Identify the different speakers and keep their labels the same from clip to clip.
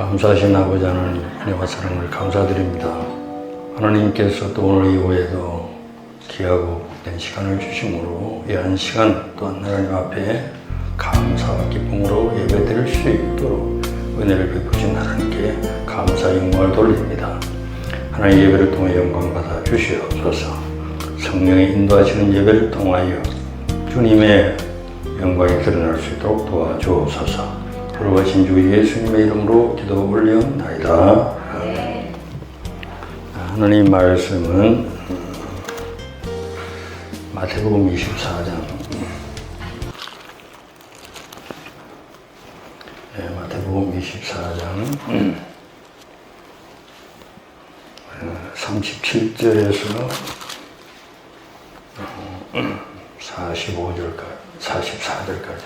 Speaker 1: 감사하신 아버지 하나님, 은혜와 사랑을 감사드립니다. 하나님께서 또 오늘 이후에도 귀하고 복된 시간을 주심으로 이 한 시간 또한 하나님 앞에 감사와 기쁨으로 예배드릴 수 있도록 은혜를 베푸신 하나님께 감사 영광을 돌립니다. 하나님 예배를 통해 영광 받아 주시옵소서. 성령의 인도하시는 예배를 통하여 주님의 영광이 드러날 수 있도록 도와주옵소서. 거룩하신 주 예수님의 이름으로 기도 올리옵나이다. 네. 하나님 말씀은 마태복음 24장 마태복음 24장 37절에서 44절까지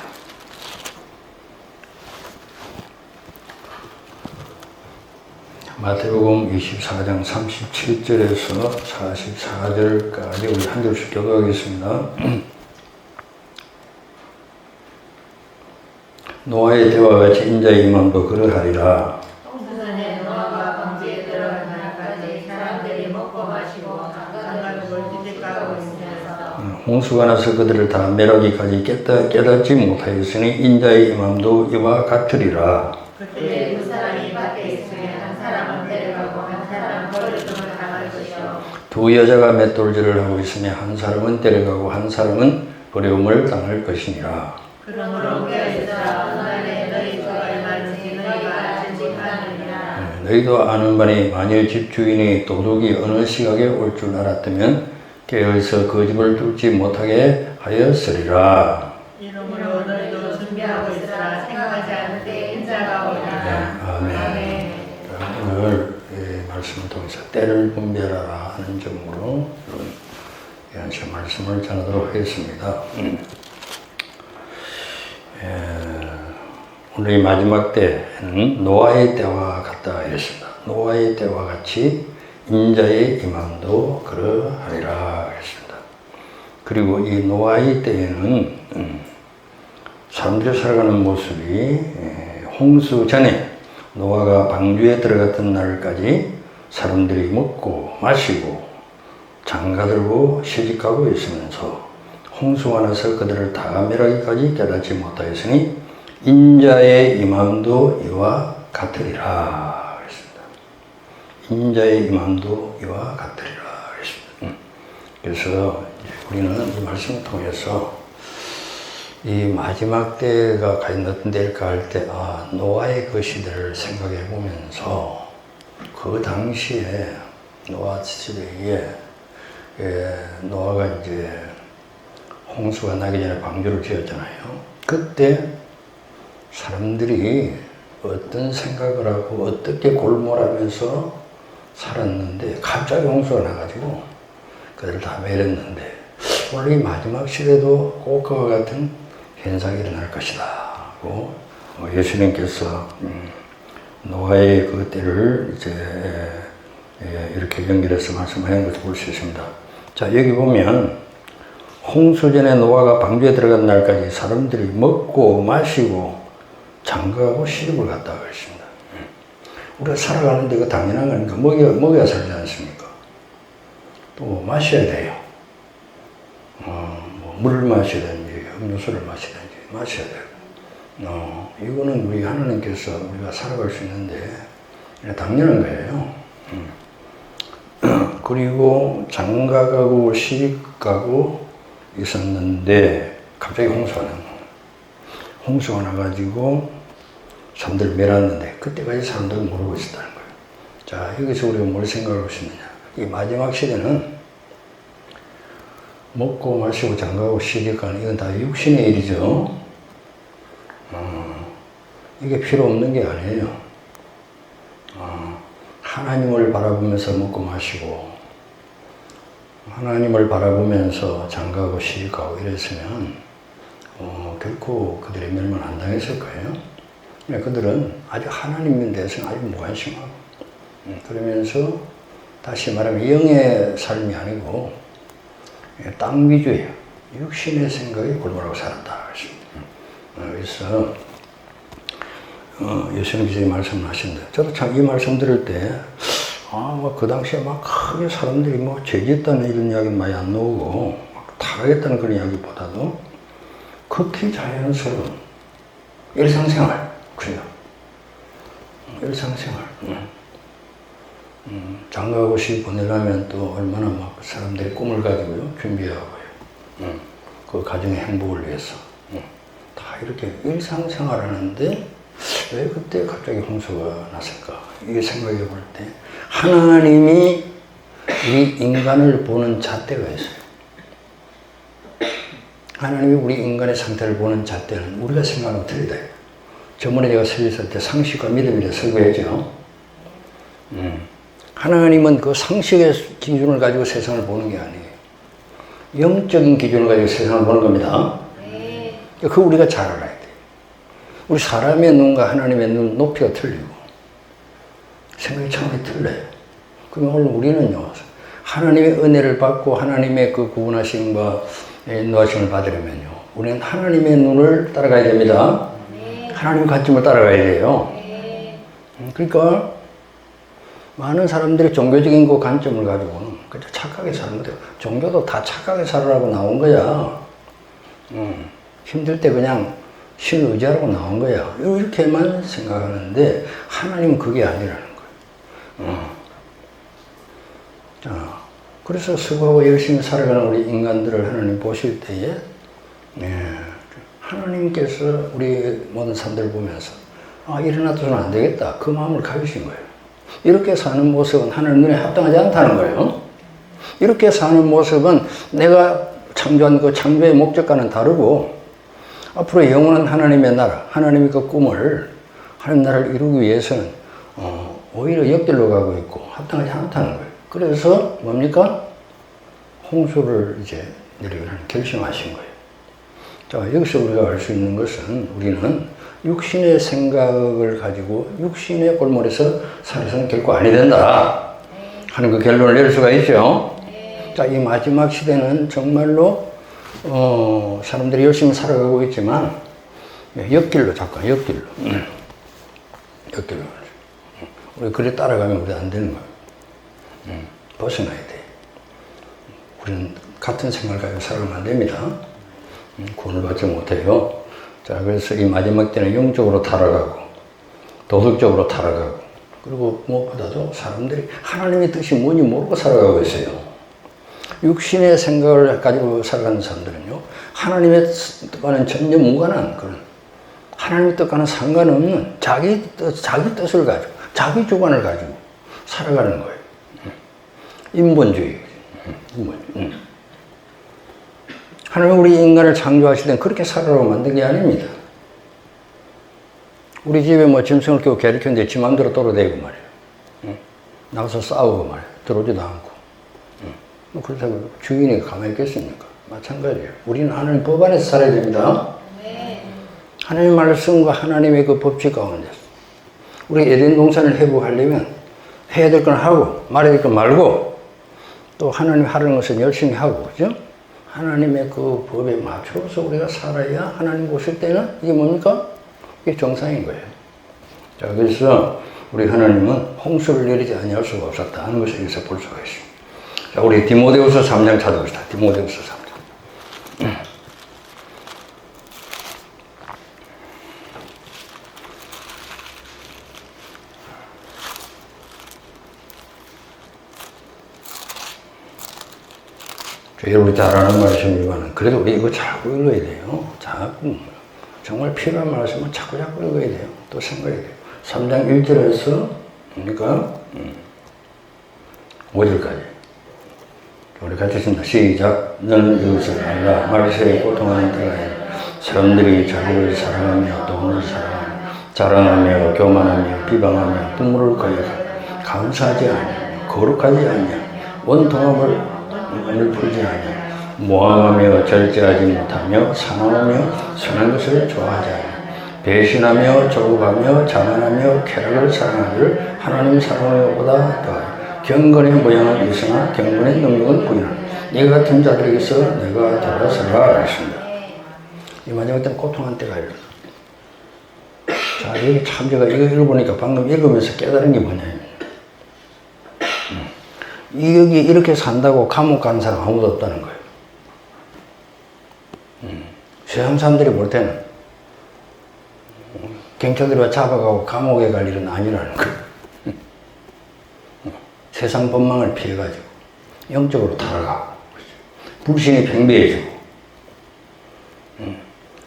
Speaker 1: 마태복음 24장 37절에서 44절까지 우리 한 절씩 교도하겠습니다. 노아의 때와 같이 인자의 임함도 그러하리라.
Speaker 2: 홍수전에 노아가 방주에 들어간 날까지 사람들이 먹고 마시고 장가를 물질가고 있으면서
Speaker 1: 홍수가 나서 그들을 다 멸하기까지 깨닫지 못하였으니 인자의 임함도 이와 같으리라.
Speaker 2: 그때 두 사람이 밖에 있으면 한 사람은 데려가고 한 사람은 버려둠을 당할 것이요
Speaker 1: 두 여자가 맷돌질을 하고 있으며 한 사람은 데려가고 한 사람은 버려움을 당할 것이니라.
Speaker 2: 그러므로 깨어있으라. 오늘에 너희 주가 말하니 너희가 알지 않으리라.
Speaker 1: 너희도 아는 바니 만일 집주인이 도둑이 어느 시각에 올 줄 알았다면 깨어있어 그 집을 뚫지 못하게 하였으리라.
Speaker 2: 이러므로 너희도 준비하고 있으라. 생각하지 않을 때 인자가 오리라.
Speaker 1: 아멘. 오늘 말씀을 통해서 때를 분별하라 하는 점으로 이 한 시간 말씀을 전하도록 하겠습니다. 오늘 이 마지막 때는 노아의 때와 같다 이랬습니다. 노아의 때와 같이 인자의 임함도 그러하리라 했습니다. 그리고 이 노아의 때에는 사람들이 살아가는 모습이 홍수 전에 노아가 방주에 들어갔던 날까지 사람들이 먹고 마시고 장가들고 시집가고 있으면서 홍수가 나서 그들을 다 멸하기까지 깨닫지 못하였으니 인자의 임함도 이와 같으리라 그랬습니다. 인자의 임함도 이와 같으리라 그랬습니다. 그래서 우리는 이 말씀을 통해서 이 마지막 때가 과연 어떤 때일까 할 때, 노아의 그 시대를 생각해 보면서 그 당시에 노아 시대에 노아가 이제 홍수가 나기 전에 방주를 지었잖아요. 그때 사람들이 어떤 생각을 하고 어떻게 골몰하면서 살았는데 갑자기 홍수가 나가지고 그들을 다 멸했는데 오늘 이 마지막 시대도 꼭 그와 같은 현상이 일어날 것이다 하고 예수님께서 노아의 그 때를 이제 이렇게 연결해서 말씀하는 것을 볼 수 있습니다. 자, 여기 보면 홍수 전에 노아가 방주에 들어간 날까지 사람들이 먹고 마시고 장가하고 시집을 갔다고 했습니다. 우리가 살아가는데 그 당연한 거니까 먹여야 살지 않습니까? 또 마셔야 돼요. 물을 마시든지 음료수를 마시든지 마셔야 돼요. 이거는 우리 하나님께서 우리가 살아갈 수 있는데 당연한 거예요. 그리고 장가가고 시집가고 있었는데 갑자기 홍수가 난 거예요. 홍수가 나가지고 사람들 멸했는데 그때까지 사람들은 모르고 있었다는 거예요. 자, 여기서 우리가 뭘 생각하고 있느냐. 이 마지막 시대는 먹고 마시고 장가고 시집가는 이건 다 육신의 일이죠. 이게 필요 없는 게 아니에요. 하나님을 바라보면서 먹고 마시고 하나님을 바라보면서 장가고 시집가고 이랬으면 결코 그들의 멸망 안 당했을 거예요. 그들은 아주 하나님에 대해서는 아주 무관심하고 그러면서 다시 말하면 영의 삶이 아니고 땅 위주예요. 육신의 생각에 골몰하고 살았다. 그래서 여시영 기자님 말씀을 하신다. 저도 참 이 말씀 들을 때, 그 당시에 막 크게 사람들이 뭐 죄짓다는 이런 이야기 많이 안 나오고, 막 타락했다는 그런 이야기보다도 극히 자연스러운 일상생활, 그래요. 일상생활. 장가고시 보내려면 또 얼마나 막 사람들이 꿈을 가지고요, 준비하고요. 그 가정의 행복을 위해서. 다 이렇게 일상생활 하는데, 왜 그때 갑자기 홍수가 났을까? 이게 생각해 볼 때, 하나님이 우리 인간을 보는 잣대가 있어요. 하나님이 우리 인간의 상태를 보는 잣대는 우리가 생각하는 틀리다. 저번에 제가 서 있을 때 상식과 믿음이라 설교했죠. 하나님은 그 상식의 기준을 가지고 세상을 보는 게 아니에요. 영적인 기준을 가지고 세상을 보는 겁니다. 그거 우리가 잘 알아야 돼요. 우리 사람의 눈과 하나님의 눈 높이가 틀리고 생각이 차원이 틀려요. 그러면 오늘 우리는요, 하나님의 은혜를 받고 하나님의 그 구원하심과 인도하심을 받으려면요, 우리는 하나님의 눈을 따라가야 됩니다. 하나님의 관점을 따라가야 돼요. 그러니까 많은 사람들이 종교적인 그 관점을 가지고는 그저 착하게 사는 거예요. 종교도 다 착하게 살으라고 나온 거야. 힘들 때 그냥 신을 의지하라고 나온 거야. 이렇게만 생각하는데 하나님은 그게 아니라는 거예요. 자, 그래서 수고하고 열심히 살아가는 우리 인간들을 하나님 보실 때에 하나님께서 우리 모든 사람들을 보면서 일어나서는 안 되겠다. 그 마음을 가지신 거예요. 이렇게 사는 모습은 하나님 눈에 합당하지 않다는 거예요. 이렇게 사는 모습은 내가 창조한 그 창조의 목적과는 다르고 앞으로 영원한 하나님의 나라, 하나님의 그 꿈을 하나님 나라를 이루기 위해서는 오히려 역길로 가고 있고 합당하지 않다는 거예요. 그래서 뭡니까? 홍수를 이제 내리기로 결심하신 거예요. 자, 여기서 우리가 알 수 있는 것은 우리는 육신의 생각을 가지고 육신의 골몰에서 살아서는 결코 아니 된다 하는 그 결론을 내릴 수가 있죠. 자, 이 마지막 시대는 정말로 사람들이 열심히 살아가고 있지만 역길로 잠깐 역길로 우리 그래 따라가면 우리 안 되는 거예요. 벗어나야 돼. 우리는 같은 생각을 가지고 살아가면 안 됩니다. 구원을 받지 못해요. 자, 그래서 이 마지막 때는 영적으로 타락하고 도덕적으로 타락하고 그리고 무엇보다도 사람들이 하나님의 뜻이 뭔지 모르고 살아가고 있어요. 육신의 생각을 가지고 살아가는 사람들은요, 하나님의 뜻과는 전혀 무관한 그런 하나님의 뜻과는 상관없는 자기 뜻을 가지고 자기 주관을 가지고 살아가는 거예요. 인본주의. 하나님은 우리 인간을 창조하실 땐 그렇게 살아라고 만든 게 아닙니다. 우리 집에 뭐 짐승을 끼고 개를 키우는데 지 마음대로 돌아다니고 말이에요. 나가서 싸우고 말이에요. 들어오지도 않고. 그렇다고 주인이 가만히 있겠습니까? 마찬가지예요. 우리는 하나님 법 안에서 살아야 됩니다. 하나님 말씀과 하나님의 그 법칙 가운데서. 우리 에덴 동산을 회복하려면 해야 될 건 하고 말해야 될 건 말고 또 하나님 하라는 것은 열심히 하고, 그죠? 하나님의 그 법에 맞춰서 우리가 살아야 하나님 보실 때는 이게 뭡니까? 이게 정상인 거예요. 자, 그래서 우리 하나님은 홍수를 내리지 아니할 수가 없었다 하는 것을 여기서 볼 수가 있습니다. 자, 우리 디모데후서 3장 찾아봅시다. 디모데후서 3장. 여러분이 잘 아는 말씀이지만 그래도 우리 이거 자꾸 읽어야 돼요. 자꾸. 정말 필요한 말씀은 자꾸 읽어야 돼요. 또 생각해야 돼요. 3장 1절에서 뭡니까? 5절까지. 우리 같이 있습니다. 시작. 너는 이것을 알라. 말세에 고통하는 때가 사람들이 자기를 사랑하며 돈을 사랑하며 자랑하며 교만하며 비방하며 부모를 거역하며 감사하지 않으며 거룩하지 않으며 원통함을 풀지 않으며 모함하며 절제하지 못하며 사나우며 선한 것을 좋아하지 않으며 배신하며 조급하며 자만하며 쾌락을 사랑하기를 하나님 사랑하는 것보다 더하여 경건의 모양은 있으나 경건의 능력은 부인하라. 이 같은 자들에게서 내가 돌아서라 하셨습니다. 이 마지막 때는 고통한 때가 일어나. 자, 여기 참 제가 이거 읽어보니까 방금 읽으면서 깨달은 게 뭐냐면, 여기 이렇게 산다고 감옥 가는 사람 아무도 없다는 거예요. 세상 사람들이 볼 때는 경찰들이 잡아가고 감옥에 갈 일은 아니라는 거예요. 세상 법망을 피해가지고 영적으로 타락하고 불신이 팽배해지고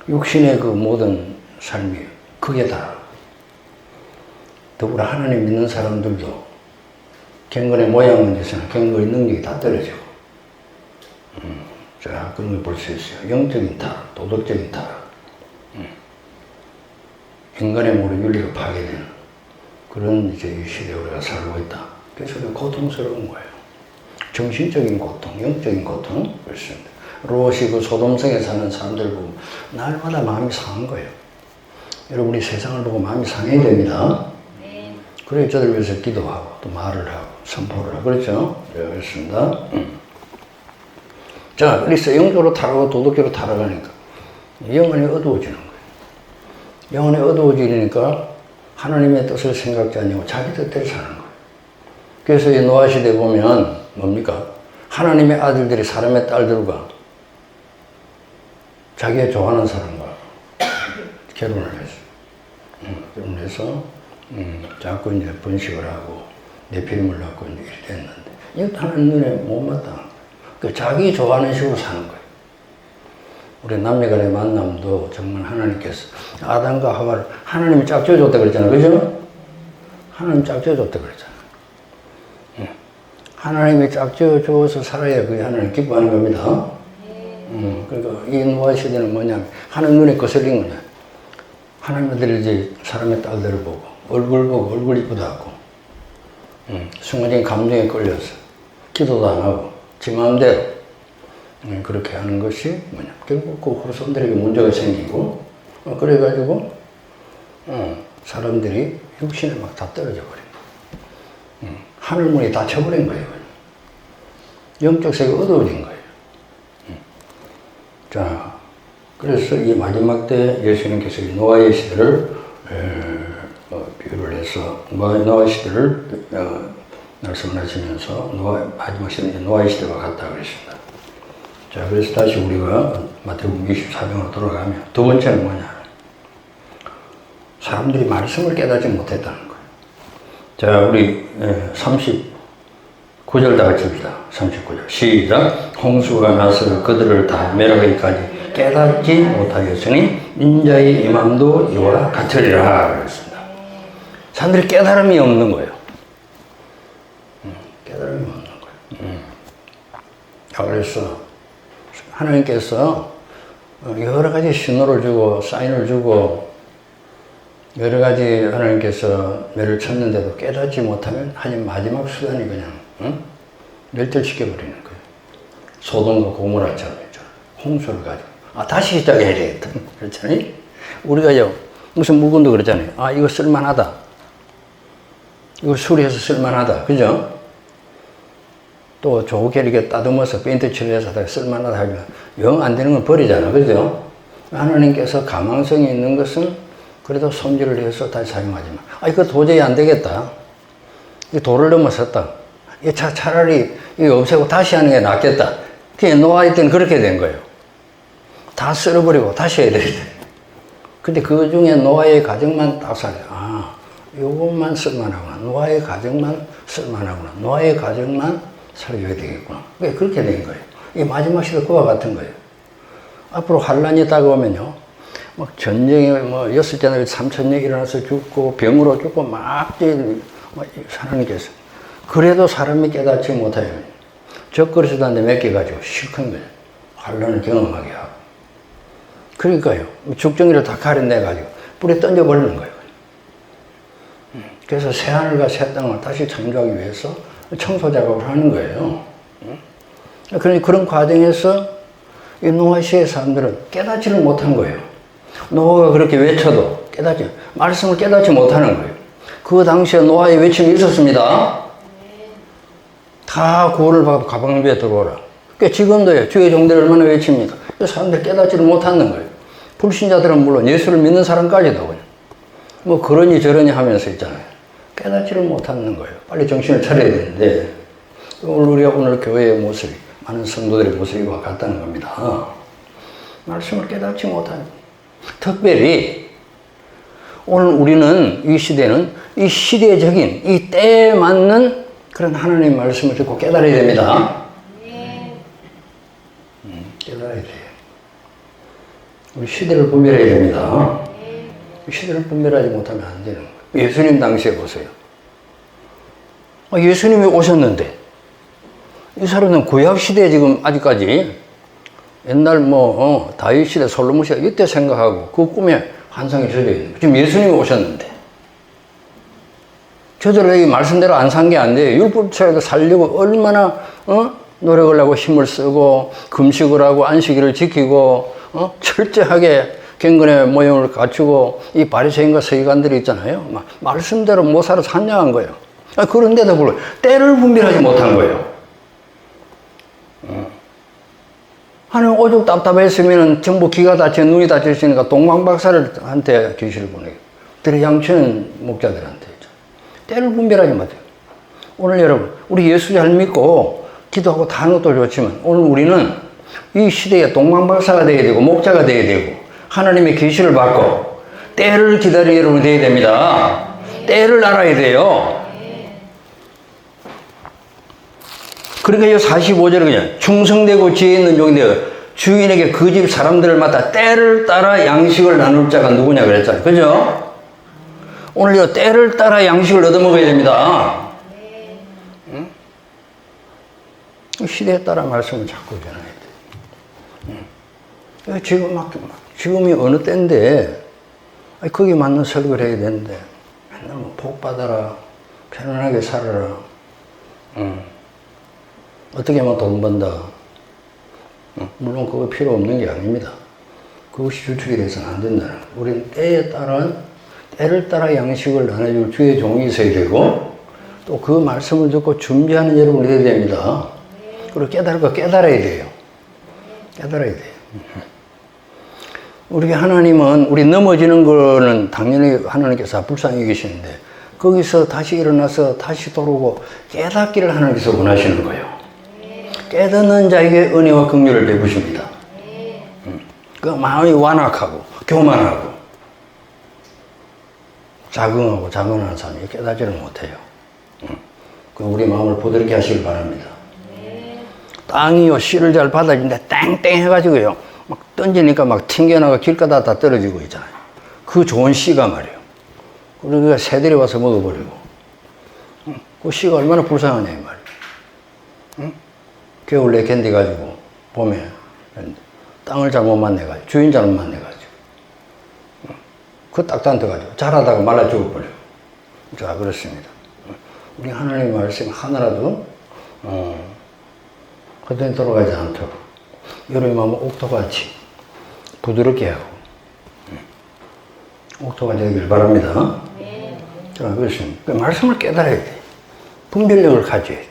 Speaker 1: 육신의 그 모든 삶이 극에 달아. 더불어 하나님 믿는 사람들도 경건의 모양은 있으나 경건의 능력이 다 떨어지고 자, 그런 걸 볼 수 있어요. 영적인 타락, 도덕적인 타락, 인간의 모든 윤리가 파괴되는 그런 이제 이 시대에 우리가 살고 있다. 그래서 고통스러운 거예요. 정신적인 고통, 영적인 고통, 그렇습니다. 롯이 그 소돔성에 사는 사람들 보고 날마다 마음이 상한 거예요. 여러분, 우리 세상을 보고 마음이 상해야 됩니다. 그래서 저들 위해서 기도하고 또 말을 하고 선포를 하고 그렇죠? 네, 그렇습니다. 자, 그래서 영적으로 타락하고 도덕적으로 타락하니까 영혼이 어두워지는 거예요. 영혼이 어두워지니까 하나님의 뜻을 생각지 않냐고 자기 뜻대로 사는 거예요. 그래서 이 노아 시대 보면 뭡니까? 하나님의 아들들이 사람의 딸들과 자기가 좋아하는 사람과 결혼을 했어요. 결혼해서 자꾸 이제 번식을 하고 네피림을 낳고 이제 이렇게 됐는데 이것도 하나님 눈에 못마땅한 거예요. 자기 좋아하는 식으로 사는 거예요. 우리 남녀간의 만남도 정말 하나님께서 아담과 하와를 하나님이 짝지어줬다 그랬잖아요. 그죠? 하나님 짝지어줬다 그랬잖아요. 하나님이 짝지어줘서 살아야 그게 하나님 기뻐하는 겁니다. 그러니까 이 노아 시대는 뭐냐면 하나님 눈에 거슬린 거냐. 하나님들이 이제 사람의 딸들을 보고 얼굴 이쁘다고 순간적인 감정에 끌려서 기도도 안 하고 지 마음대로 그렇게 하는 것이 뭐냐. 결국 그 후손들에게 문제가 생기고 그래가지고 사람들이 육신에 막 다 떨어져 버린 거예요. 하늘문이 닫혀버린 거예요. 영적 세계가 어두워진 거예요. 자, 그래서 이 마지막 때 예수님께서 이 노아의 시대를 비유를 해서 노아 시대를 말씀하시면서 마지막 시대는 노아의 시대와 같다 그랬습니다. 자, 그래서 다시 우리가 마태복음 24장으로 돌아가면 두 번째는 뭐냐? 사람들이 말씀을 깨닫지 못했다는 거예요. 자, 우리 39절 다 같이 봅시다. 39절 시작. 홍수가 나서 그들을 다 멸하기까지 깨닫지 못하였으니 인자의 임함도 이와 같으리라 그랬습니다. 사람들이 깨달음이 없는 거예요. 깨달음이 없는 거예요. 자, 그래서 하나님께서 여러 가지 신호를 주고 사인을 주고 여러 가지 하나님께서 매를 쳤는데도 깨닫지 못하면 하나님 마지막 수단이 그냥 멸절시켜버리는 거예요. 소돔과 고모라처럼 홍수를 가지고 다시 시작해야 되겠다. 그렇잖아요. 우리가요 무슨 물건도 그렇잖아요. 이거 쓸만하다. 이거 수리해서 쓸만하다. 그죠? 또 좋게 이렇게 따듬어서 페인트 칠해서 쓸만하다 하면 영 안 되는 건 버리잖아. 그죠? 하나님께서 가망성이 있는 것은 그래도 손질을 해서 다시 사용하지만 이거 도저히 안 되겠다. 이 도를 넘어섰다. 차라리 이거 없애고 다시 하는 게 낫겠다. 그게 노아일 때는 그렇게 된 거예요. 다 쓸어버리고 다시 해야 되겠다. 근데 그 중에 노아의 가정만 딱 살아요. 요것만 쓸만하구나. 노아의 가정만 쓸만하구나. 노아의 가정만 살려야 되겠구나. 그렇게 된 거예요. 이 마지막 시대 그와 같은 거예요. 앞으로 환란이 다가오면요. 막 전쟁이 6째나 3,000년 일어나서 죽고 병으로 죽고 막 하나님께서 그래도 사람이 깨닫지 못하여 젖그릇에도 안 돼 몇 개 가지고 실컷 거예요. 환란을 경험하게 하고. 그러니까요. 죽정이를 다 가려내가지고 뿌리 던져버리는 거예요. 그래서 새하늘과 새 땅을 다시 창조하기 위해서 청소 작업을 하는 거예요. 그러니 그런 과정에서 이 노아 시의 사람들은 깨닫지를 못한 거예요. 노아가 그렇게 외쳐도 말씀을 깨닫지 못하는 거예요. 그 당시에 노아의 외침이 있었습니다. 다 구원을 받고 가방비에 들어오라. 그러니까 지금도요, 주의 종들이 얼마나 외칩니까? 사람들이 깨닫지를 못하는 거예요. 불신자들은 물론 예수를 믿는 사람까지도 그냥. 뭐 그러니 저러니 하면서 있잖아요. 깨닫지를 못하는 거예요. 빨리 정신을 차려야 되는데 우리가 오늘 교회의 모습이 많은 성도들의 모습과 같다는 겁니다. 말씀을 깨닫지 못하는, 특별히 오늘 우리는 이 시대는 이 시대적인 이 때에 맞는 그런 하나님의 말씀을 듣고 깨달아야 됩니다. 깨달아야 돼요. 우리 시대를 분별해야 됩니다. 시대를 분별하지 못하면 안 되는 거예요. 예수님 당시에 보세요. 예수님이 오셨는데 이 사람은 구약 시대에 지금 아직까지 옛날 다윗 시대 솔로몬 시대 이때 생각하고 그 꿈에 환상이 젖어 있는 거예요. 지금 예수님이 오셨는데 저절로 이 말씀대로 안 산 게 안 돼요. 율법처럼 살려고 얼마나 노력을 하고 힘을 쓰고 금식을 하고 안식일을 지키고 철저하게 경건의 모형을 갖추고 이 바리새인과 서기관들이 있잖아요. 말씀대로 못 살아 산양한 거예요. 그런데도 불구하고 때를 분별하지 못한 거예요. 하나님 오죽 답답했으면 전부 귀가 다쳐 눈이 다쳤으니까 동방박사한테 계시를 보내고 들의 양치는 목자들한테 때를 분별하지 못해요. 오늘 여러분 우리 예수 잘 믿고 기도하고 다 하는 것도 좋지만 오늘 우리는 이 시대에 동방박사가 되어야 되고 목자가 되어야 되고 하나님의 계시를 받고 때를 기다리는 여러분이 되어야 됩니다. 때를 알아야 돼요. 그러니까 이 45절은 그냥 충성되고 지혜 있는 종인데 주인에게 그 집 사람들을 맡아 때를 따라 양식을 나눌 자가 누구냐 그랬잖아요. 그죠? 오늘 이 때를 따라 양식을 얻어먹어야 됩니다. 응? 시대에 따라 말씀을 자꾸 전해야 돼. 지금이 어느 때인데 거기에 맞는 설교를 해야 되는데 맨날 복 받아라, 편안하게 살아라. 어떻게 하면 돈 번다. 물론 그거 필요 없는 게 아닙니다. 그것이 주축이 돼서는 안 된다는 거예요. 우리는 때를 따라 양식을 나눠줄 주의 종이 있어야 되고 또 그 말씀을 듣고 준비하는 여러분이 되어야 됩니다. 그리고 깨달아야 돼요. 깨달아야 돼요. 우리 하나님은 우리 넘어지는 거는 당연히 하나님께서 불쌍히 계시는데 거기서 다시 일어나서 다시 돌아오고 깨닫기를 하나님께서 원하시는 거예요. 깨닫는 자에게 은혜와 긍휼을 베푸십니다. 그 마음이 완악하고 교만하고 자긍하고 자만한 사람이 깨닫지를 못해요. 그 우리 마음을 부드럽게 하시길 바랍니다. 땅이요 씨를 잘 받아주는데 땡땡 해가지고요 막 던지니까 막 튕겨나가 길가다 다 떨어지고 있잖아요. 그 좋은 씨가 말이에요. 그러니까 새들이 와서 먹어버리고 그 씨가 얼마나 불쌍하냐 이 말이에요. 겨울에 견뎌가지고 봄에 땅을 잘못 만나가지고 주인 잘못 만나가지고 그 딱단 떠가지고 자라다가 말라 죽어버려요. 자 그렇습니다. 우리 하나님의 말씀 하나라도 헛되이 돌아가지 않도록 여러분의 마음은 옥토같이 부드럽게 하고 옥토가 되길 바랍니다. 자 그렇습니다. 그 말씀을 깨달아야 돼. 분별력을 가져야 돼.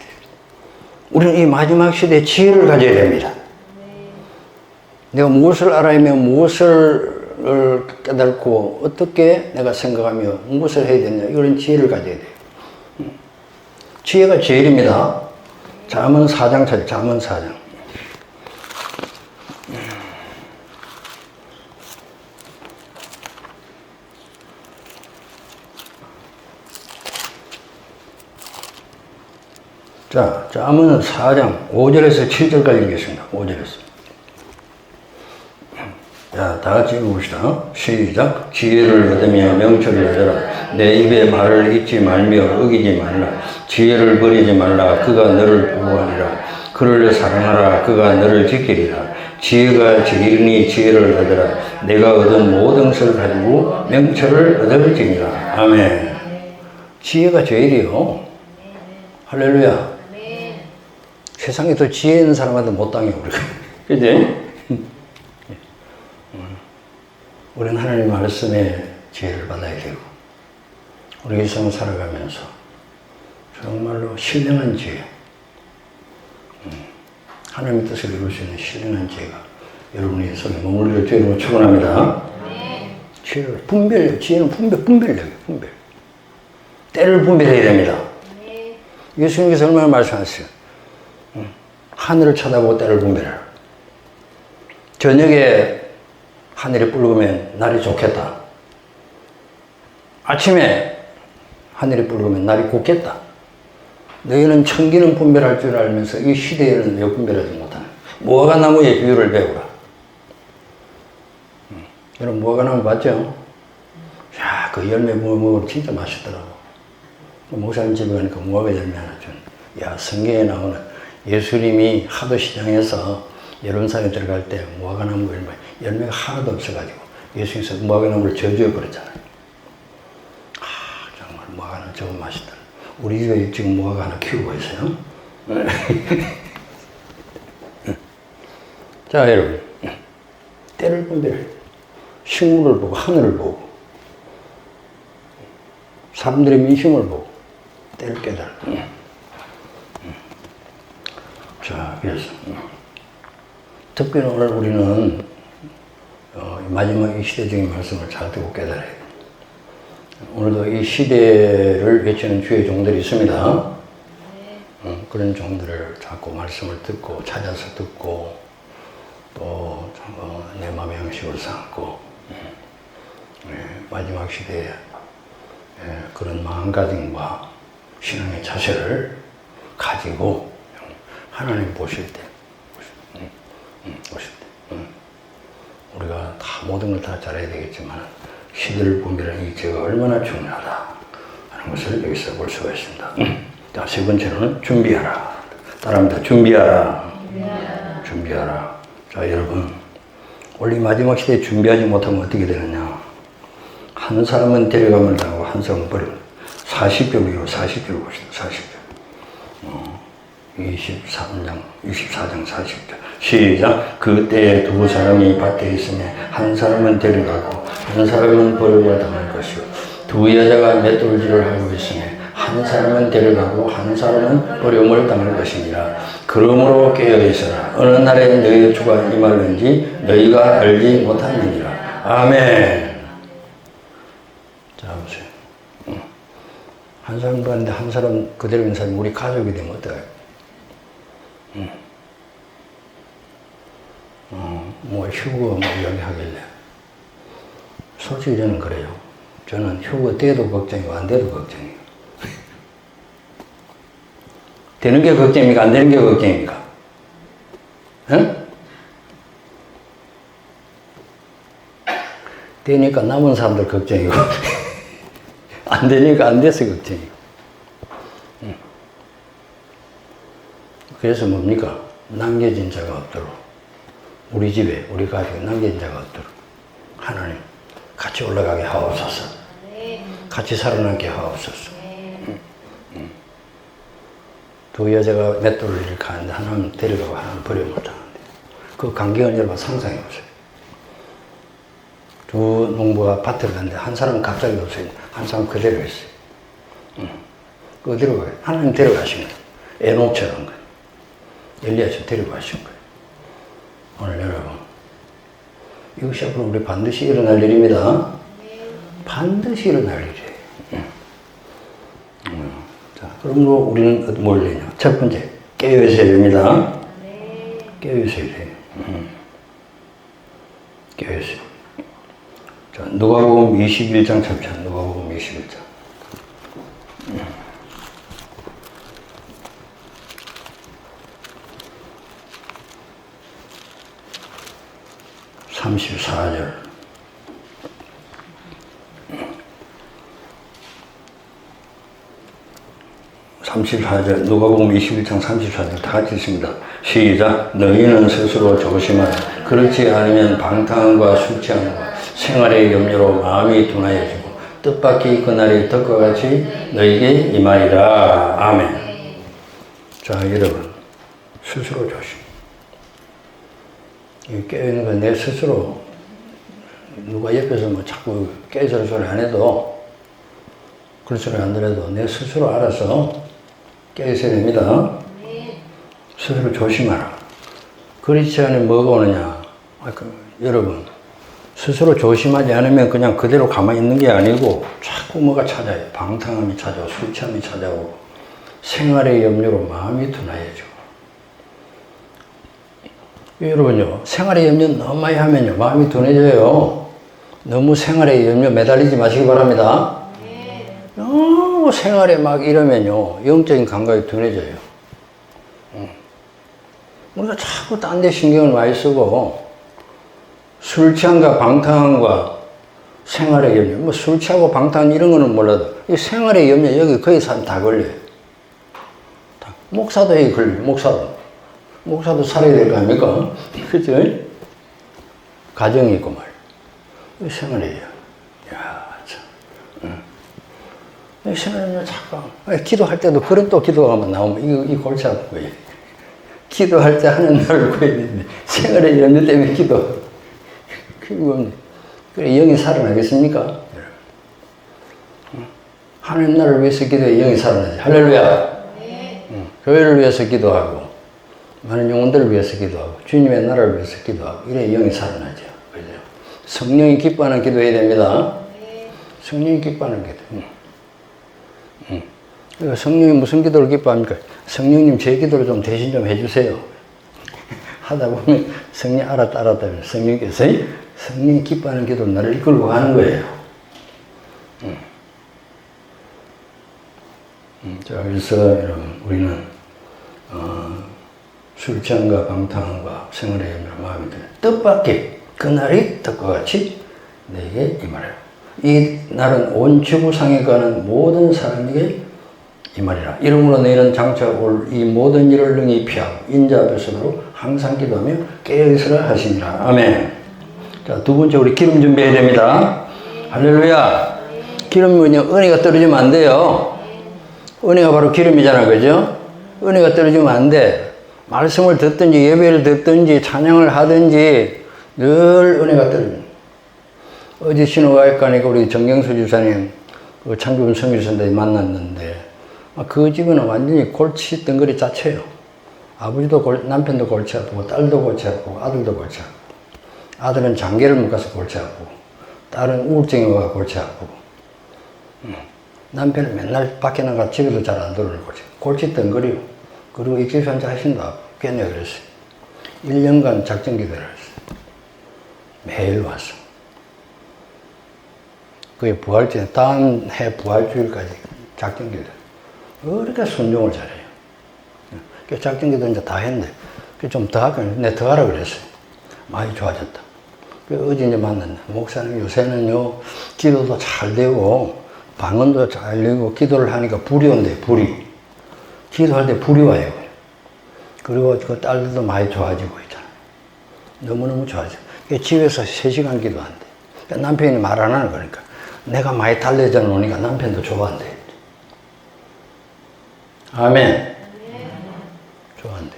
Speaker 1: 우리는 이 마지막 시대에 지혜를 가져야 됩니다. 내가 무엇을 알아야며 무엇을 깨닫고 어떻게 내가 생각하며 무엇을 해야 되느냐 이런 지혜를 가져야 돼요. 지혜가 제일입니다. 잠언 4장 찾아 잠언 4장. 자, 잠언 4장 5절에서 7절까지 읽겠습니다. 5절에서. 자, 다 같이 읽어봅시다. 시작. 지혜를 얻으며 명철을 얻어라. 내 입의 말을 잊지 말며 어기지 말라. 지혜를 버리지 말라. 그가 너를 보호하리라. 그를 사랑하라. 그가 너를 지키리라. 지혜가 제일이니 지혜를 얻어라. 내가 얻은 모든 것을 가지고 명철을 얻을지니라. 아멘. 지혜가 제일이요. 할렐루야. 세상에 더 지혜 있는 사람한테 못 당해, 우리가. 그지? 우리는 하나님 말씀에 지혜를 받아야 되고, 우리 일상을 살아가면서 정말로 신령한 지혜, 하나님의 뜻을 이룰 수 있는 신령한 지혜가 여러분의 속에 머물기를 주님으로 축원합니다. 시를 지혜는 분별력이에요. 분별. 때를 분별해야 됩니다. 예수님께서 얼마나 말씀하셨어요? 하늘을 쳐다보고 때를 분별해라. 저녁에 하늘이 붉으면 날이 좋겠다. 아침에 하늘이 붉으면 날이 곱겠다. 너희는 천기는 분별할 줄 알면서 이 시대에는 왜 분별하지 못하는? 무화과 나무의 비유를 배우라. 여러분 무화과 나무 봤죠? 야, 그 열매 먹으면 진짜 맛있더라고. 목사님 집에 가니까 무화과 열매 하나 준. 야, 성경에 나오는 예수님이 하도 시장에서 예루살렘에 들어갈 때 무화과 나무 열매가 하나도 없어가지고 예수님께서 무화과 나무를 저주해 버렸잖아요. 정말 무화과는 저거 맛있다. 우리 집에 지금 무화과 하나 키우고 있어요. 자, 여러분. 때를 분별해. 식물을 보고, 하늘을 보고, 사람들의 민심을 보고, 때를 깨달아. 자, 그래서. 특별히 오늘 우리는 마지막 이 시대적인 말씀을 잘 듣고 깨달아야 돼. 오늘도 이 시대를 외치는 주의 종들이 있습니다. 그런 종들을 자꾸 말씀을 듣고 찾아서 듣고 또 내 마음의 양식으로 삼고 마지막 시대에 그런 마음가짐과 신앙의 자세를 가지고 하나님 보실 때 우리가 다 모든 걸 다 잘해야 되겠지만 시대를 분별하는 이 죄가 얼마나 중요하다 하는 것을 여기서 볼 수가 있습니다. 자, 세 번째로는 준비하라. 따라합니다. 준비하라. 준비하라. 자, 여러분, 원래 마지막 시대에 준비하지 못하면 어떻게 되느냐? 한 사람은 데려가면 나고 한 사람은 버립니다. 40절이요. 40절 봅시다. 40절. 24장 40절. 시작. 그때 두 사람이 밭에 있으며 한 사람은 데려가고 한 사람은 버림을 당할 것이요. 두 여자가 맷돌질을 하고 있으며 한 사람은 데려가고 한 사람은 버림을 당할 것이니라. 그러므로 깨어있어라. 어느 날에 너희의 주가 임할는지 너희가 알지 못하느니라. 아멘. 자, 보세요. 한 사람 봤는데 한 사람 그대로 있는 사람이 우리 가족이 되면 어떨까요? 휴거 이야기하길래 솔직히 저는 그래요. 저는 휴거 돼도 걱정이고 안 돼도 걱정이에요. 되는 게 걱정입니까? 안 되는 게 걱정입니까? 응? 되니까 남은 사람들 걱정이고 안 되니까 안 돼서 걱정이고. 그래서 뭡니까? 남겨진 자가 없도록 우리 집에 우리 가족에 남겨진 자가 없도록 하나님 같이 올라가게 하옵소서. 같이 살아남게 하옵소서. 두 여자가 맷돌을 이렇게 하는데 하나는 데려가고 하나는 버려놓자는데 그 간격은 여러분 상상해보세요. 두 농부가 밭을 갔는데 한 사람은 갑자기 없어요. 한 사람은 그대로 있어요. 그 어디로 가요? 하나님 데려가신 거예요. 에녹처럼 거예요. 엘리야처럼 데려가신 거예요. 오늘 여러분 이것이 앞으로 우리 반드시 일어날 일입니다. 반드시 일어날 일이에요. 자, 그러므로 우리는 뭘 해야 첫 번째, 깨어있어야 됩니다. 깨어있어야 돼요. 깨어있어요. 자, 누가복음 21장 잡자. 누가복음 21장. 34절. 34절, 누가복음 21장 34절 다 같이 있습니다. 시작. 너희는 스스로 조심하라. 그렇지 않으면 방탕함과 술 취함과 생활의 염려로 마음이 둔하여지고 뜻밖의 그날이 덕과 같이 너희에게 임하리라. 아멘. 자, 여러분 스스로 조심. 깨어있는 건 내 스스로 누가 옆에서 뭐 자꾸 깨어있는 소리 안 해도 그런 소리 안 들어도 내 스스로 알아서 깨어있어야 됩니다. 스스로 조심하라. 그렇지 않으면 뭐가 오느냐? 여러분 스스로 조심하지 않으면 그냥 그대로 가만히 있는 게 아니고 자꾸 뭐가 찾아요. 방탕함이 찾아오고 술 취함이 찾아오고 생활의 염려로 마음이 둔하여져. 여러분요, 생활의 염려 너무 많이 하면요 마음이 둔해져요. 너무 생활의 염려 매달리지 마시기 바랍니다. 너무 생활에 막 이러면요 영적인 감각이 둔해져요. 우리가 자꾸 딴 데 신경을 많이 쓰고 술 취함과 방탕함과 생활의 염려, 뭐 술 취하고 방탕 이런 거는 몰라도 이 생활의 염려 여기 거의 사람 다 걸려요. 다. 목사도 여기 걸려요. 목사도 살아야 될 거 아닙니까? 그죠? 가정이 있고 말이에요. 생활의 염려. 야, 참. 생활의 염려 잠깐. 기도할 때도 그런 또 기도가 한번 나오면 이 골치 아픈 거예요. 기도할 때 하는 날을 구해야 되는데 생활의 염려 때문에 기도. 그래 영이 살아나겠습니까? 하나님 나라를 위해서 기도해 영이 살아나지. 할렐루야. 교회를 위해서 기도하고 많은 영혼들을 위해서 기도하고 주님의 나라를 위해서 기도하고 이래 영이 살아나죠. 그죠? 성령이 기뻐하는 기도해야 됩니다. 성령이 기뻐하는 기도. 그러니까 성령이 무슨 기도를 기뻐합니까? 성령님 제 기도를 좀 대신 좀 해주세요. 하다 보면 성령 알았다면 성령께서 성령이 기뻐하는 기도를 나를 이끌고 가는 거예요. 자, 그래서 여러분 우리는 술 취함과 방탕함과 생활의 염려 마음이 드는 뜻밖의 그날이 뜻과 같이 내게 임하리라. 이 날은 온 지구상에 가는 모든 사람에게 임하리라. 이러므로 너희는 장차 올 이 모든 일을 능히 피하고 인자 앞에서도 항상 기도하며 깨어있으라 하시니라. 아멘. 자, 두 번째 우리 기름 준비해야 됩니다. 할렐루야. 기름은요 은혜가 떨어지면 안 돼요. 은혜가 바로 기름이잖아, 그죠? 은혜가 떨어지면 안 돼. 말씀을 듣든지 예배를 듣든지 찬양을 하든지 늘 은혜가 떨어집니다. 어제 신호가에 가니까 우리 정경수 집사님 그 창조분 성일선대에 만났는데 그 집은 완전히 골치 덩거리 자체예요. 아버지도 남편도 골치 아프고 딸도 골치 아프고 아들도 골치 아프고 아들은 장기를 못 가서 골치 아프고 딸은 우울증이 와서 골치 아프고 남편은 맨날 밖에 나가 집에도 잘 안 들어오는 골치 덩거리요. 그리고 이 집사 자신도 아프고 괜히 그랬어요. 1년간 작전 기도를 했어요. 매일 왔어. 그게 부활절, 다음 해 부활주일까지 작전 기도. 그렇게 순종을 잘해요. 그 작전 기도 이제 다 했는데, 좀 더 할까? 내가 더 하라 그랬어요. 많이 좋아졌다. 어제 이제 만났네. 목사님 요새는요, 기도도 잘 되고, 방언도 잘 되고, 기도를 하니까 불이 온대, 불이. 기도할 때 불이 와요. 그리고 그 딸들도 많이 좋아지고 있잖아. 너무너무 좋아져. 집에서 3시간 기도한대. 남편이 말 안 하는 거니까. 내가 많이 달래져 놓으니까 남편도 좋아한대. 아멘. 좋아한대.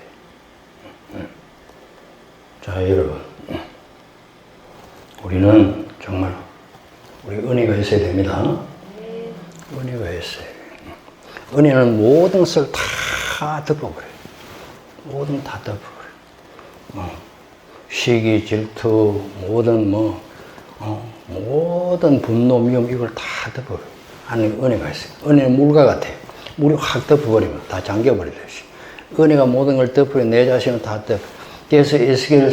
Speaker 1: 자, 여러분. 우리는 정말, 우리 은혜가 있어야 됩니다. 은혜가 있어야 돼요. 은혜는 모든 것을 다 덮어버려요. 모든 다 덮어버려요. 시기, 질투, 모든 모든 분노, 미움, 이걸 다 덮어버려요. 안에 은혜가 있어요. 은혜는 물과 같아요. 물이 확 덮어버리면 다 잠겨버리듯이. 은혜가 모든 걸 덮어요. 내 자신을 다 덮어. 그래서 에스겔,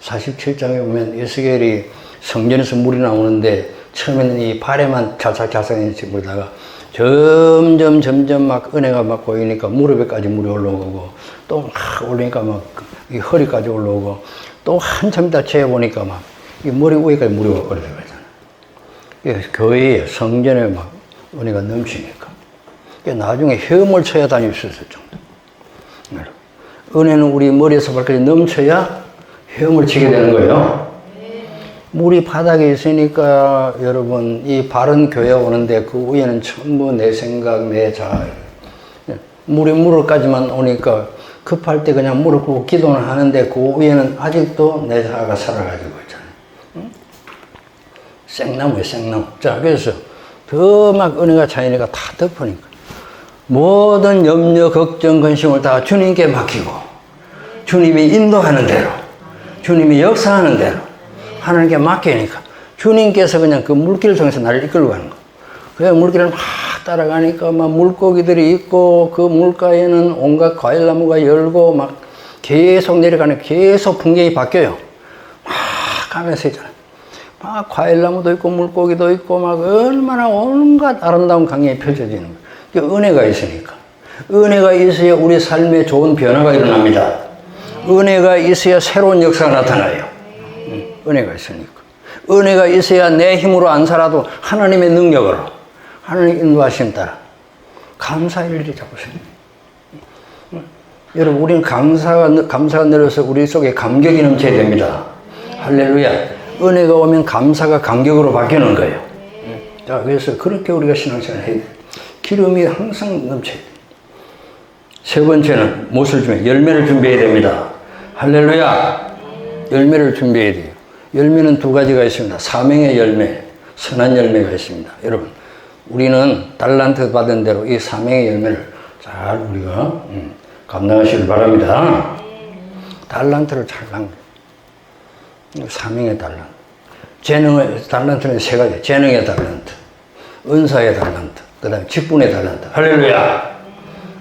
Speaker 1: 47장에 보면 에스겔이 성전에서 물이 나오는데 처음에는 이 발에만 자작자작했지 물다가 점점 막 은혜가 막 보이니까 무릎에까지 물이 올라오고 또 막 올리니까 막 이 허리까지 올라오고 또 한참 있다 재보니까 막 이 머리 위에까지 물이 와버리는 거잖아. 교회에 성전에 막 은혜가 넘치니까. 나중에 헤엄을 쳐야 다닐 수 있을 정도. 은혜는 우리 머리에서 발까지 넘쳐야 헤엄을 치게 되는 거예요. 물이 바닥에 있으니까 여러분 이 바른 교회 오는데 그 위에는 전부 내 생각, 내 자아. 물이 무릎까지만 오니까 급할 때 그냥 무릎 꿇고 기도는 하는데 그 위에는 아직도 내 자아가 살아가지고 있잖아요. 생나무예요, 생나무. 자, 그래서 더 막 은혜가 차이니까 다 덮으니까 모든 염려, 걱정, 근심을 다 주님께 맡기고 주님이 인도하는 대로 주님이 역사하는 대로 하나님께 맡기니까 주님께서 그냥 그 물길을 통해서 나를 이끌고 가는 거. 그 물길을 막 따라가니까 막 물고기들이 있고 그 물가에는 온갖 과일나무가 열고 막 계속 내려가는 계속 풍경이 바뀌어요. 막 가면서 있잖아요. 막 과일나무도 있고 물고기도 있고 막 얼마나 온갖 아름다운 광경이 펼쳐지는 거예요. 그 은혜가 있으니까. 은혜가 있어야 우리 삶에 좋은 변화가 일어납니다. 은혜가 있어야 새로운 역사가 나타나요. 은혜가 있으니까. 은혜가 있어야 내 힘으로 안 살아도 하나님의 능력으로 하나님 인도하심 따라 감사의 일이 자꾸 생겨요. 여러분, 우리는 감사가 늘어서 우리 속에 감격이 넘쳐야 됩니다. 할렐루야. 은혜가 오면 감사가 감격으로 바뀌는 거예요. 자, 그래서 그렇게 우리가 신앙생활을 해야 돼요. 기름이 항상 넘쳐야 돼요. 세 번째는 무엇을 준비해야 돼요? 열매를 준비해야 됩니다. 할렐루야. 열매를 준비해야 돼요. 열매는 두 가지가 있습니다. 사명의 열매, 선한 열매가 있습니다. 여러분, 우리는 달란트 받은 대로 이 사명의 열매를 잘 우리가 감당하시길 바랍니다. 달란트를 잘 남겨. 사명의 달란트. 재능의 달란트는 세 가지. 재능의 달란트, 은사의 달란트, 그 다음에 직분의 달란트. 할렐루야.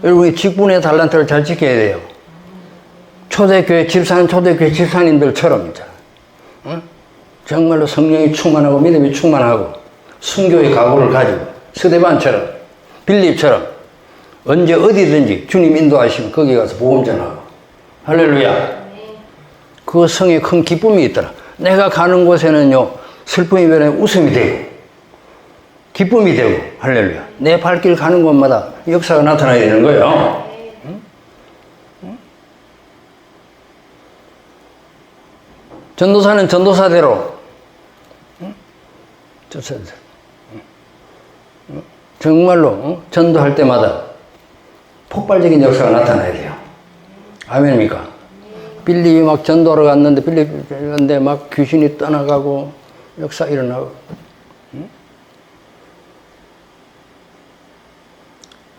Speaker 1: 여러분, 직분의 달란트를 잘 지켜야 돼요. 초대교회 집사님들처럼 있잖아요. 응? 정말로 성령이 충만하고 믿음이 충만하고 순교의 각오를 가지고 스데반처럼 빌립처럼 언제 어디든지 주님 인도하시면 거기 가서 복음 전하고. 할렐루야. 그 성에 큰 기쁨이 있더라. 내가 가는 곳에는요 슬픔이 변해 웃음이 되고 기쁨이 되고. 할렐루야. 내 발길 가는 곳마다 역사가 나타나야 되는 거예요. 응? 응? 전도사는 전도사대로 정말로 전도할 때마다 폭발적인 역사가 나타나야 돼요. 아멘입니까? 빌립이 막 전도하러 갔는데 빌립인데 막 귀신이 떠나가고 역사 일어나고.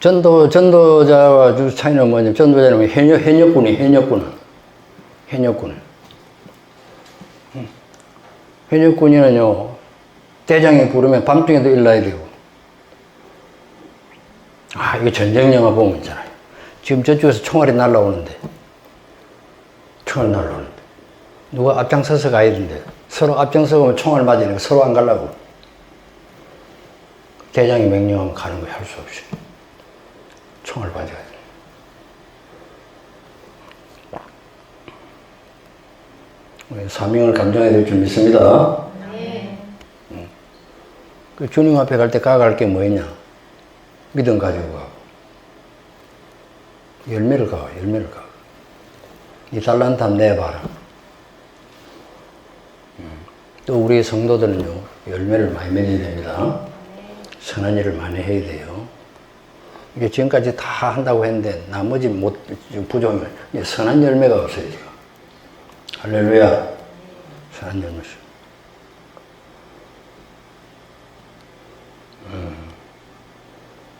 Speaker 1: 전도자와 주 차이는 뭐냐면 전도자는 현역군이는요 대장이 부르면 밤중에도 일어나야 되고. 아, 이거 전쟁 영화 보면 있잖아요. 지금 저쪽에서 총알이 날라오는데 누가 앞장서서 가야 되는데 서로 앞장서 가면 총알 맞으니까 서로 안 가려고. 대장이 명령하면 가는 거예요. 할 수 없이 총알 맞아야 돼. 사명을 감당해야 될 줄 믿습니다. 그 주님 앞에 갈 때 가갈 게 뭐 있냐? 믿음 가지고 가고 열매를 가고. 이 달란트 한번 내봐라. 또 우리 성도들은요 열매를 많이 맺어야 됩니다. 선한 일을 많이 해야 돼요. 이게 지금까지 다 한다고 했는데 나머지 부족하면 선한 열매가 없어요 지금. 할렐루야. 선한 열매.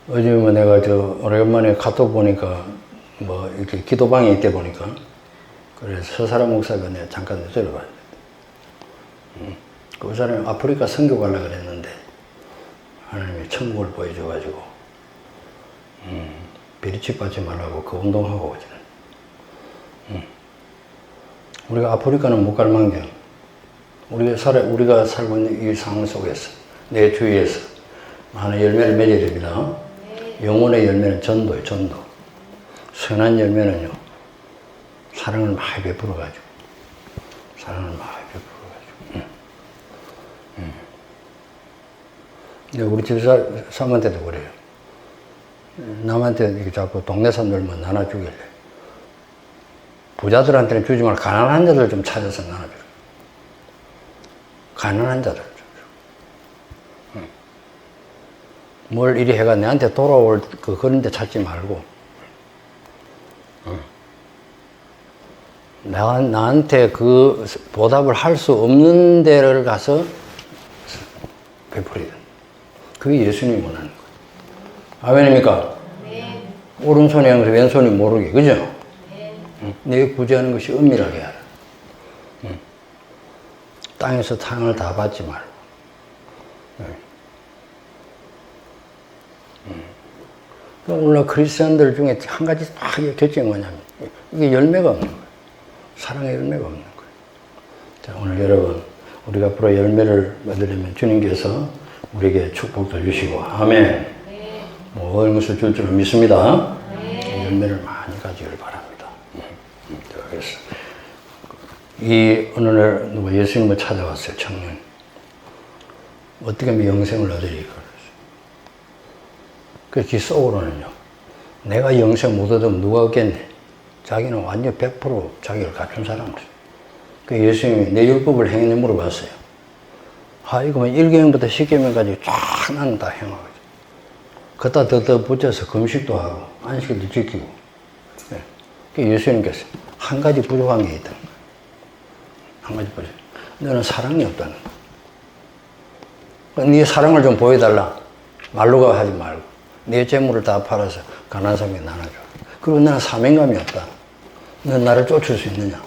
Speaker 1: 요즘에 내가 오래간만에 카톡 보니까 뭐 이렇게 기도방에 있대 보니까 그래서 서사람 목사가 내가 잠깐 들어봤는데 그 사람이 아프리카 선교 가려고 그랬는데 하나님이 천국을 보여줘가지고 비리치 받지 말라고 그 운동하고 오잖아요. 우리가 아프리카는 못 갈 망정 우리가 살고 있는 이 상황 속에서 내 주위에서 많은 열매를 맺어야 됩니다. 영혼의 열매는 전도예요. 전도. 선한 열매는요 사랑을 많이 베풀어가지고 근데 우리 집사람한테도 그래요. 남한테 이렇게 자꾸 동네 사람들만 나눠주길래 부자들한테는 주지 말고 가난한 자들 좀 찾아서 나눠주라. 가난한 자들. 뭘 이리 해가 내한테 돌아올 그런 데 찾지 말고 나한테 그 보답을 할 수 없는 데를 가서 베풀이다. 그게 예수님이 원하는 거예요. 아멘입니까? 네. 오른손이 하면서 왼손이 모르게, 그죠? 네. 내 구제하는 것이 은밀하게 하라. 땅에서 상을 다 받지 말고. 오늘날 크리스천들 중에 한 가지 딱 결정이 뭐냐면 이게 열매가 없는 거예요. 사랑의 열매가 없는 거예요. 자, 오늘 여러분 우리가 앞으로 열매를 받으려면 주님께서 우리에게 축복도 주시고 아멘. 모든 것을 줄 줄로 믿습니다. 열매를 많이 가지기를 바랍니다. 그래서 이 어느 날 누가 예수님을 찾아왔어요. 청년. 어떻게 하면 영생을 얻으리까? 그 속으로는요, 내가 영생 못 얻으면 누가 얻겠네. 자기는 완전 100% 자기를 갖춘 사람이죠. 그 예수님이 내 율법을 행했냐 물어봤어요. 이거면 1계명부터 10계명까지 쫙 나는 다 행하거든. 그따 더 붙여서 금식도 하고, 안식일도 지키고. 네. 그 예수님께서 한 가지 부족한 게 있다는 거예요. 한 가지 부족. 너는 사랑이 없다는 거예요. 네 사랑을 좀 보여달라. 말로가 하지 말고. 내 재물을 다 팔아서 가난한 사람에게 나눠줘. 그리고 나는 사명감이 없다. 넌 나를 쫓을 수 있느냐?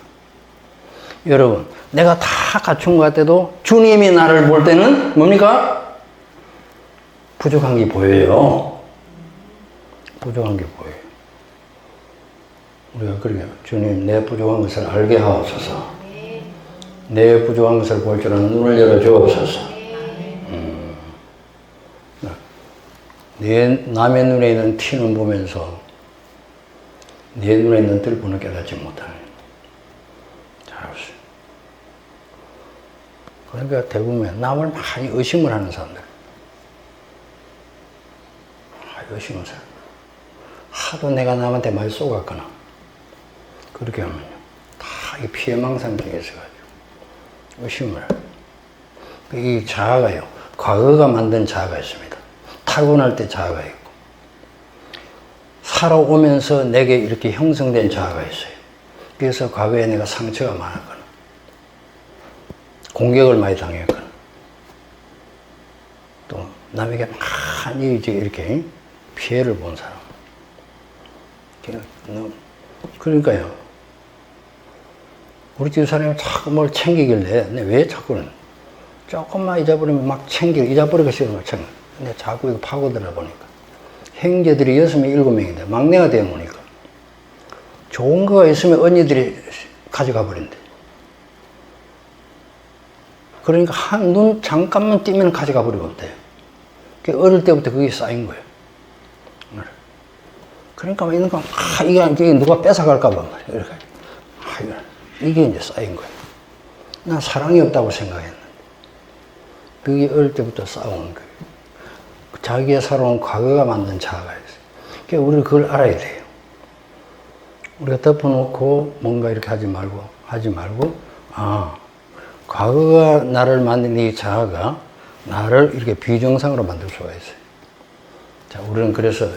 Speaker 1: 여러분, 내가 다 갖춘 것 같아도 주님이 나를 볼 때는 뭡니까? 부족한 게 보여요. 부족한 게 보여요. 우리가 그러게 주님 내 부족한 것을 알게 하옵소서. 내 부족한 것을 볼 줄 아는 눈을 열어 주옵소서. 남의 눈에 있는 티는 보면서 내 눈에 있는 뜰보는 깨닫지 못하는. 잘했어요. 그러니까 대부분 남을 많이 의심을 하는 사람들. 의심을 사람. 하도 내가 남한테 많이 쏘갔거나 그렇게 하면요. 다 이 피해망상 중에 있어가지고 의심을 해요. 이 자아가요. 과거가 만든 자아가 있습니다. 타고날 때 자아가 있고 살아오면서 내게 이렇게 형성된 자아가 있어요. 그래서 과거에 내가 상처가 많았거나 공격을 많이 당했거나 또 남에게 많이 이제 이렇게 피해를 본 사람. 그러니까요. 우리 집 사람이 자꾸 뭘 챙기길래 왜 자꾸 조금만 잊어버리면 막 잊어버리기 싫으면 챙겨. 근데 자꾸 이거 파고들어 보니까 형제들이 6명, 7명인데 막내가 되어 보니까 좋은 거가 있으면 언니들이 가져가 버린대. 그러니까 한눈 잠깐만 띄면 가져가 버리고 없대요. 어릴 때부터 그게 쌓인 거예요. 그러니까 이런 거, 이게 누가 뺏어갈까봐 말이야. 이게 이제 쌓인 거예요. 난 사랑이 없다고 생각했는데 그게 어릴 때부터 쌓아온 거예요. 자기가 살아온 과거가 만든 자아가 있어요. 그러니까 우리는 그걸 알아야 돼요. 우리가 덮어놓고 뭔가 이렇게 하지 말고, 과거가 나를 만든 이 자아가 나를 이렇게 비정상으로 만들 수가 있어요. 자, 우리는 그래서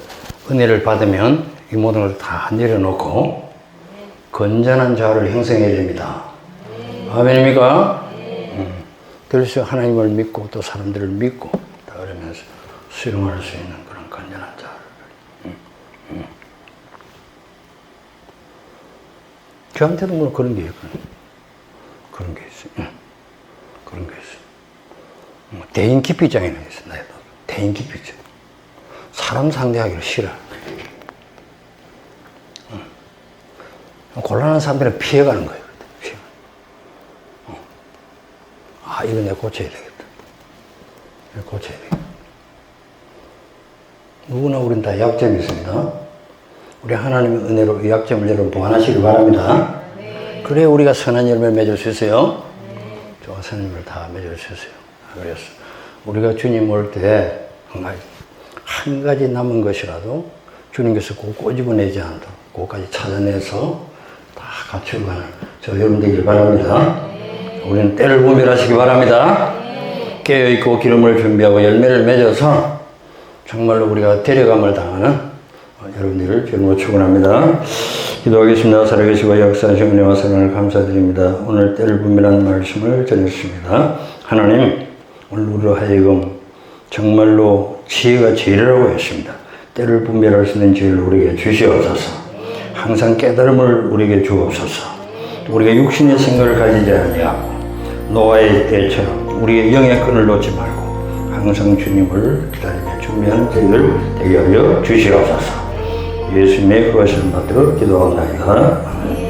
Speaker 1: 은혜를 받으면 이 모든 걸 다 내려놓고 건전한 자아를 형성해야 됩니다. 아멘입니까? 그래서 하나님을 믿고 또 사람들을 믿고 다 그러면서 수용할 수 있는 그런 건전한 자아를. 저한테도 뭐 그런 게 있거든요. 그런 게 있어요. 그런 게 있어요. 대인 기피장에는 있어요. 나도 대인 기피장. 사람 상대하기를 싫어. 곤란한 사람들은 피해가는 거예요. 이거 내가 고쳐야 되겠다. 고쳐야 되겠다. 누구나 우린 다 약점이 있습니다. 우리 하나님의 은혜로 이 약점을 여러분 보완하시기 바랍니다. 그래 우리가 선한 열매를 맺을 수 있어요. 좋은 선한 열매를 다 맺을 수 있어요. 그래서 우리가 주님 올 때 한 가지 남은 것이라도 주님께서 꼭 꼬집어내지 않도록 그것까지 찾아내서 다 갖추어가는 저 여러분 되길 바랍니다. 우리는 때를 분별하시기 바랍니다. 깨어있고 기름을 준비하고 열매를 맺어서 정말로 우리가 데려감을 당하는 여러분들을 주님으로 축원합니다. 기도하겠습니다. 살아계시고 역사하신 은혜와 사랑을 감사드립니다. 오늘 때를 분별하는 말씀을 전했습니다. 하나님, 오늘 우리로 하여금 정말로 지혜가 제일이라고 했습니다. 때를 분별할 수 있는 지혜를 우리에게 주시옵소서. 항상 깨달음을 우리에게 주옵소서. 우리가 육신의 생각을 가지지 아니하고 노아의 때처럼 우리의 영의 끈을 놓지 말고 항상 주님을 기다리며 준비하는 저희들 되게 하여 주시옵소서. 예수님의 그것을 받들어 기도하옵나이다.